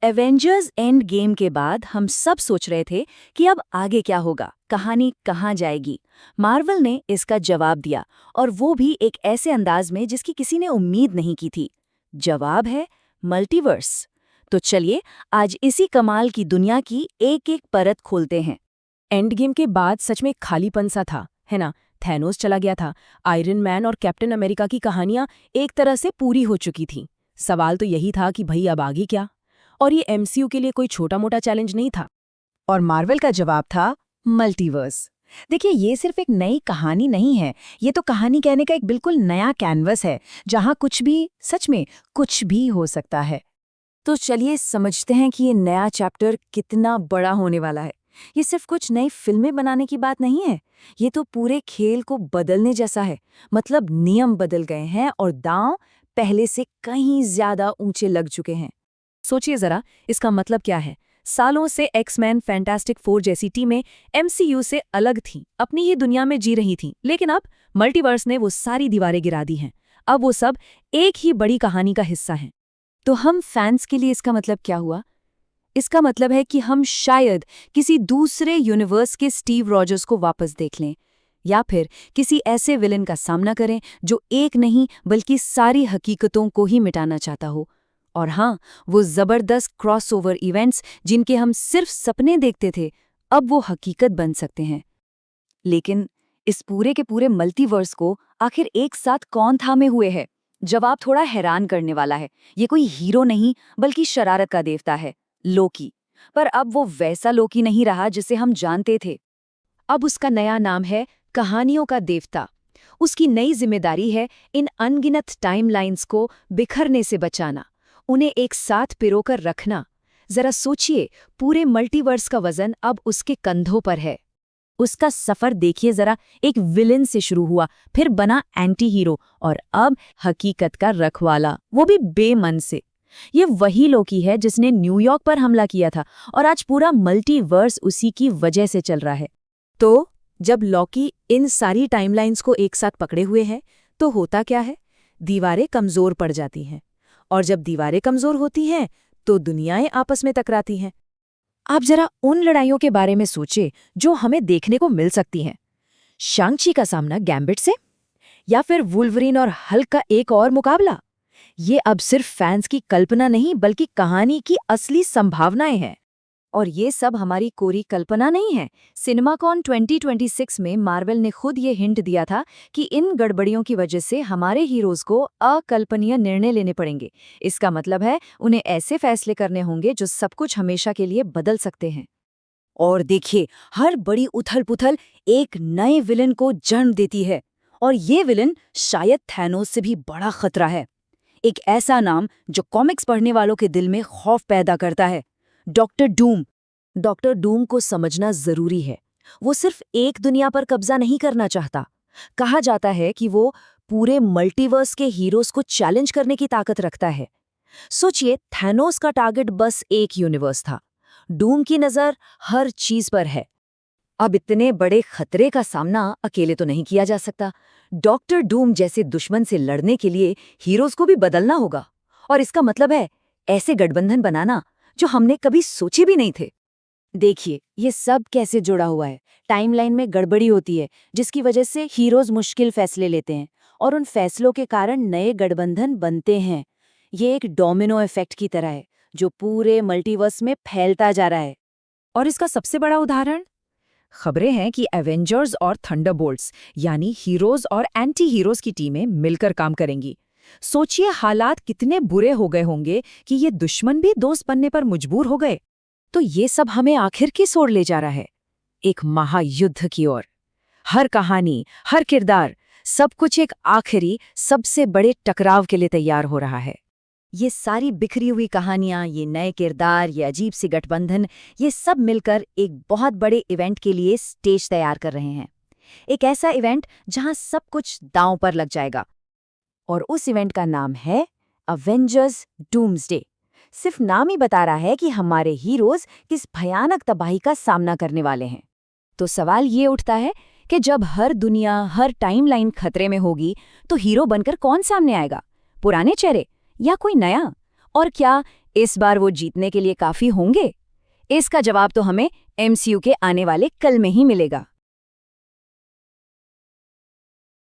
Avengers end game के बाद हम सब सोच रहे थे कि अब आगे क्या होगा, कहानी कहाँ जाएगी। मार्वल ने इसका जवाब दिया, और वो भी एक ऐसे अंदाज में जिसकी किसी ने उम्मीद नहीं की थी। जवाब है मल्टीवर्स। तो चलिए आज इसी कमाल की दुनिया की एक एक परत खोलते हैं। एंड गेम के बाद सच में खालीपन सा था, है ना। थैनोस चला गया था, आयरन मैन और कैप्टन अमेरिका की कहानियां एक तरह से पूरी हो चुकी थीं। सवाल तो यही था कि भाई अब आगे क्या। और ये एमसीयू के लिए कोई छोटा मोटा चैलेंज नहीं था। और मार्वल का जवाब था मल्टीवर्स। देखिए, ये सिर्फ एक नई कहानी नहीं है, ये तो कहानी कहने का एक बिल्कुल नया कैनवस है, जहां कुछ भी, सच में कुछ भी हो सकता है। तो चलिए समझते हैं कि ये नया चैप्टर कितना बड़ा होने वाला है। ये सिर्फ कुछ नई फिल्में बनाने की बात नहीं है, ये तो पूरे खेल को बदलने जैसा है। मतलब नियम बदल गए हैं और दांव पहले से कहीं ज्यादा ऊंचे लग चुके हैं। सोचिए जरा, इसका मतलब क्या है। सालों से एक्समैन, फैंटास्टिक फोर जैसी टीमें एमसीयू से अलग थीं, अपनी ही दुनिया में जी रही थीं, लेकिन अब मल्टीवर्स ने वो सारी दीवारें गिरा दी हैं। अब वो सब एक ही बड़ी कहानी का हिस्सा हैं। तो हम फैंस के लिए इसका मतलब क्या हुआ? इसका मतलब है कि हम शायद किसी दूसरे यूनिवर्स के स्टीव रॉजर्स को वापस देख लें, या फिर किसी ऐसे विलन का सामना करें जो एक नहीं बल्कि सारी हकीकतों को ही मिटाना चाहता हो। और हाँ, वो जबरदस्त क्रॉसओवर इवेंट्स जिनके हम सिर्फ सपने देखते थे, अब वो हकीकत बन सकते हैं। लेकिन इस पूरे के पूरे मल्टीवर्स को आखिर एक साथ कौन थामे हुए है? जवाब थोड़ा हैरान करने वाला है। ये कोई हीरो नहीं बल्कि शरारत का देवता है, लोकी। पर अब वो वैसा लोकी नहीं रहा जिसे हम जानते थे। अब उसका नया नाम है कहानियों का देवता। उसकी नई जिम्मेदारी है इन अनगिनत टाइमलाइंस को बिखरने से बचाना, उन्हें एक साथ पिरोकर रखना। जरा सोचिए, पूरे मल्टीवर्स का वजन अब उसके कंधों पर है। उसका सफर देखिए जरा, एक विलेन से शुरू हुआ, फिर बना एंटी हीरो, और अब हकीकत का रखवाला, वो भी बेमन से। ये वही लोकी है जिसने न्यूयॉर्क पर हमला किया था, और आज पूरा मल्टीवर्स उसी की वजह से चल रहा है। तो जब लॉकी इन सारी टाइमलाइंस को एक साथ पकड़े हुए है, तो होता क्या है? दीवारें कमजोर पड़ जाती हैं, और जब दीवारें कमजोर होती हैं तो दुनियाएं आपस में टकराती हैं। आप जरा उन लड़ाइयों के बारे में सोचें जो हमें देखने को मिल सकती हैं। शांग-ची का सामना गैम्बिट से, या फिर वुल्वरीन और हल्क का एक और मुकाबला। ये अब सिर्फ फैंस की कल्पना नहीं बल्कि कहानी की असली संभावनाएं हैं। और ये सब हमारी कोरी कल्पना नहीं है। सिनेमाकॉन 2026 में मार्वल ने खुद ये हिंट दिया था कि इन गड़बड़ियों की वजह से हमारे हीरोज को अकल्पनीय निर्णय लेने पड़ेंगे। इसका मतलब है उन्हें ऐसे फैसले करने होंगे जो सब कुछ हमेशा के लिए बदल सकते हैं। और देखिए, हर बड़ी उथल-पुथल एक नए विलन को जन्म देती है, और ये विलन शायद थैनोस से भी बड़ा खतरा है। एक ऐसा नाम जो कॉमिक्स पढ़ने वालों के दिल में खौफ पैदा करता है, डॉक्टर डूम। डॉक्टर डूम को समझना जरूरी है। वो सिर्फ एक दुनिया पर कब्जा नहीं करना चाहता। कहा जाता है कि वो पूरे मल्टीवर्स के हीरोज को चैलेंज करने की ताकत रखता है। सोचिए, थैनोस का टारगेट बस एक यूनिवर्स था, डूम की नजर हर चीज पर है। अब इतने बड़े खतरे का सामना अकेले तो नहीं किया जा सकता। डॉक्टर डूम जैसे दुश्मन से लड़ने के लिए हीरोज को भी बदलना होगा, और इसका मतलब है ऐसे गठबंधन बनाना जो हमने कभी सोचे भी नहीं थे। देखिए, ये सब कैसे जुड़ा हुआ है। टाइमलाइन में गड़बड़ी होती है, जिसकी वजह से हीरोज मुश्किल फैसले लेते हैं, और उन फैसलों के कारण नए गठबंधन बनते हैं। ये एक डोमिनो इफेक्ट की तरह है जो पूरे मल्टीवर्स में फैलता जा रहा है। और इसका सबसे बड़ा उदाहरण, खबरें हैं कि एवेंजर्स और थंडरबोल्ट्स यानी हीरोज और एंटी हीरोज की टीमें मिलकर काम करेंगी। सोचिए, हालात कितने बुरे हो गए होंगे कि ये दुश्मन भी दोस्त बनने पर मजबूर हो गए। तो ये सब हमें आखिर किस ओर ले जा रहा है? एक महायुद्ध की ओर। हर कहानी, हर किरदार, सब कुछ एक आखिरी सबसे बड़े टकराव के लिए तैयार हो रहा है। ये सारी बिखरी हुई कहानियां, ये नए किरदार, ये अजीब सी गठबंधन, ये सब मिलकर एक बहुत बड़े इवेंट के लिए स्टेज तैयार कर रहे हैं। एक ऐसा इवेंट जहां सब कुछ दांव पर लग जाएगा। और उस इवेंट का नाम है अवेंजर्स डूम्सडे। सिर्फ नाम ही बता रहा है कि हमारे हीरोज किस भयानक तबाही का सामना करने वाले हैं। तो सवाल ये उठता है कि जब हर दुनिया, हर टाइमलाइन खतरे में होगी, तो हीरो बनकर कौन सामने आएगा? पुराने चेहरे या कोई नया? और क्या इस बार वो जीतने के लिए काफी होंगे? इसका जवाब तो हमें MCU के आने वाले कल में ही मिलेगा।